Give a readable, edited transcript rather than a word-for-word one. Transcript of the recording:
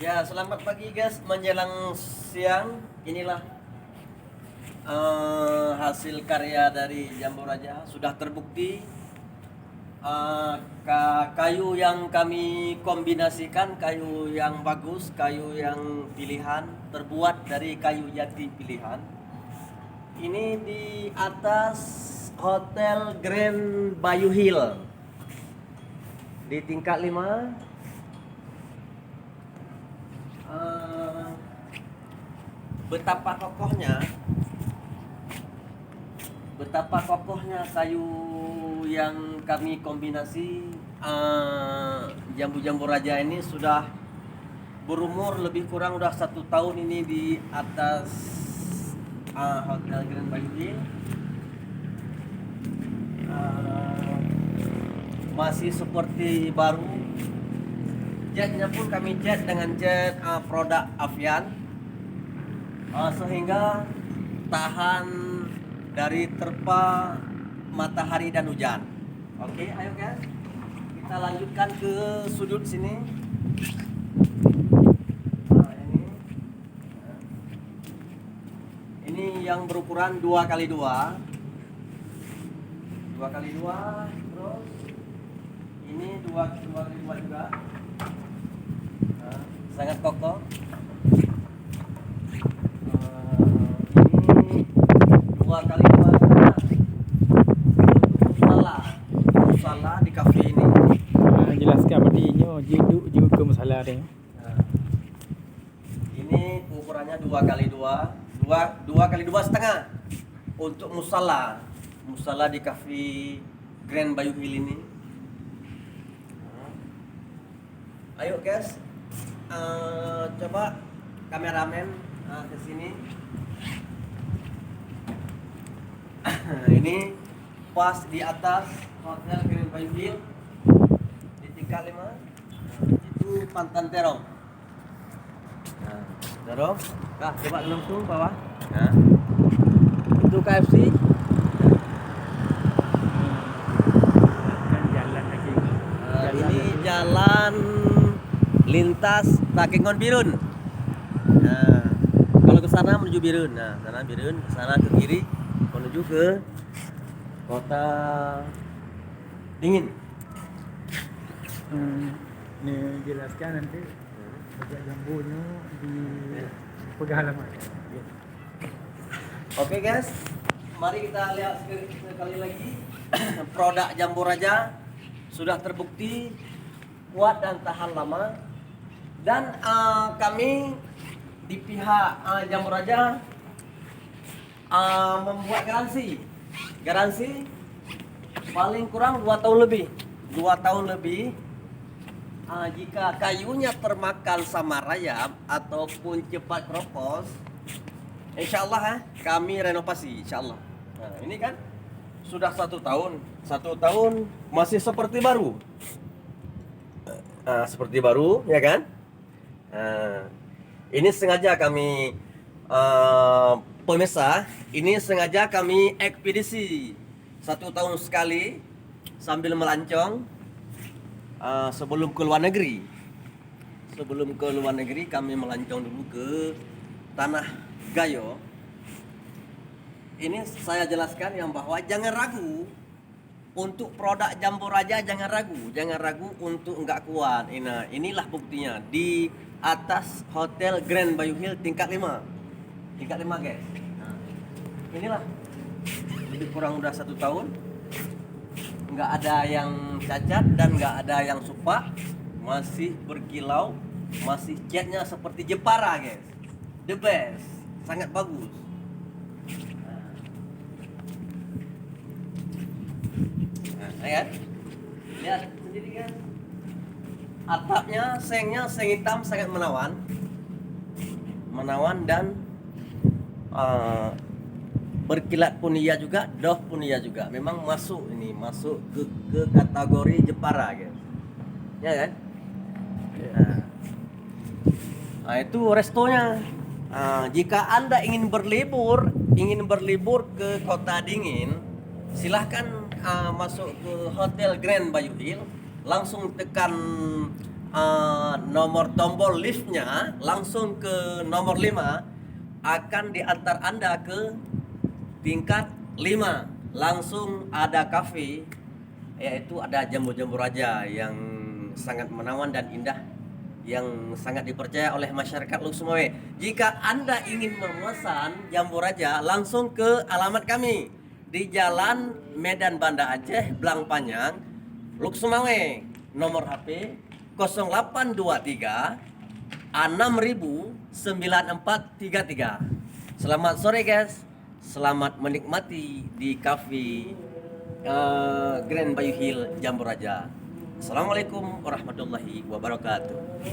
Ya, selamat pagi guys, menjelang siang. Inilah hasil karya dari Jambu Raja. Sudah terbukti kayu yang kami kombinasikan, kayu yang bagus, kayu yang pilihan, terbuat dari kayu jati pilihan. Ini di atas Hotel Grand Bayou Hill di tingkat 5. Betapa kokohnya kayu yang kami kombinasi. Jambu-jambu raja ini sudah berumur lebih kurang udah 1 tahun ini di atas Hotel Grand Bayou Hill. Masih seperti baru. Jetnya pun kami jet dengan jet produk Avian, sehingga tahan dari terpa matahari dan hujan. Oke, ayo guys, kita lanjutkan ke sudut sini. Ini yang berukuran 2x2, 2x2, terus ini 2x2 juga. Sangat kokoh. Ini 2x2 musala di kafe ini. Jelaskan badinya juduk juga masalah dia. Ini ukurannya 2x2, 2x2,5 untuk musala di kafe Grand Bayou Hill ini. Ayo guys, coba kameramen ke sini. Ini pas di atas Hotel Grand Bayou Hill di tingkat 5. Itu Pantan Terong. Terong, coba langsung bawah. Itu KFC. Jalan lagi. Ini jalan lintas Takengon Birun. Kalau ke sana menuju Birun. Sana Birun, ke sana ke kiri menuju ke Kota Dingin. Ini jelaskan nanti pojok jambunya di halaman. Oke guys, mari kita lihat sekali lagi. Produk Jambu Raja sudah terbukti kuat dan tahan lama. Dan kami di pihak Jambu Raja membuat garansi paling kurang 2 tahun lebih. 2 tahun lebih. Jika kayunya termakan sama rayap ataupun cepat keropos, insya Allah kami renovasi, insya Allah. Ini kan sudah 1 tahun, 1 tahun masih seperti baru. Seperti baru, ya kan? Ini sengaja kami pemirsa, ini sengaja kami ekspedisi 1 tahun sekali sambil melancong. Sebelum ke luar negeri. Sebelum ke luar negeri kami melancong dulu ke Tanah Gayo. Ini saya jelaskan yang bahwa jangan ragu untuk produk Jambu Raja, jangan ragu untuk enggak kuat. Inilah buktinya di atas Hotel Grand Bayou Hill tingkat 5. Tingkat 5 guys. Inilah lebih kurang udah 1 tahun. Nggak ada yang cacat dan nggak ada yang supak, masih berkilau, masih catnya seperti Jepara guys, the best, sangat bagus. Lihat sendiri kan, atapnya, seng hitam sangat menawan dan berkilat pun iya juga, doff pun iya juga. Memang masuk ke kategori Jepara guys. Ya kan? Itu restonya. Jika Anda ingin berlibur ke Kota Dingin, silahkan masuk ke Hotel Grand Bayou Hill, langsung tekan nomor tombol liftnya langsung ke nomor 5 akan diantar Anda ke tingkat 5. Langsung ada kafe, yaitu ada jambu-jambu raja yang sangat menawan dan indah, yang sangat dipercaya oleh masyarakat Luk Sumawe. Jika Anda ingin memesan jambu raja, langsung ke alamat kami di Jalan Medan Banda Aceh, Blang Panjang, Luk Sumawe. Nomor HP 0823 6000 9433. Selamat sore guys. Selamat menikmati di Cafe Grand Bayu Hill Jambu Raja. Assalamualaikum warahmatullahi wabarakatuh.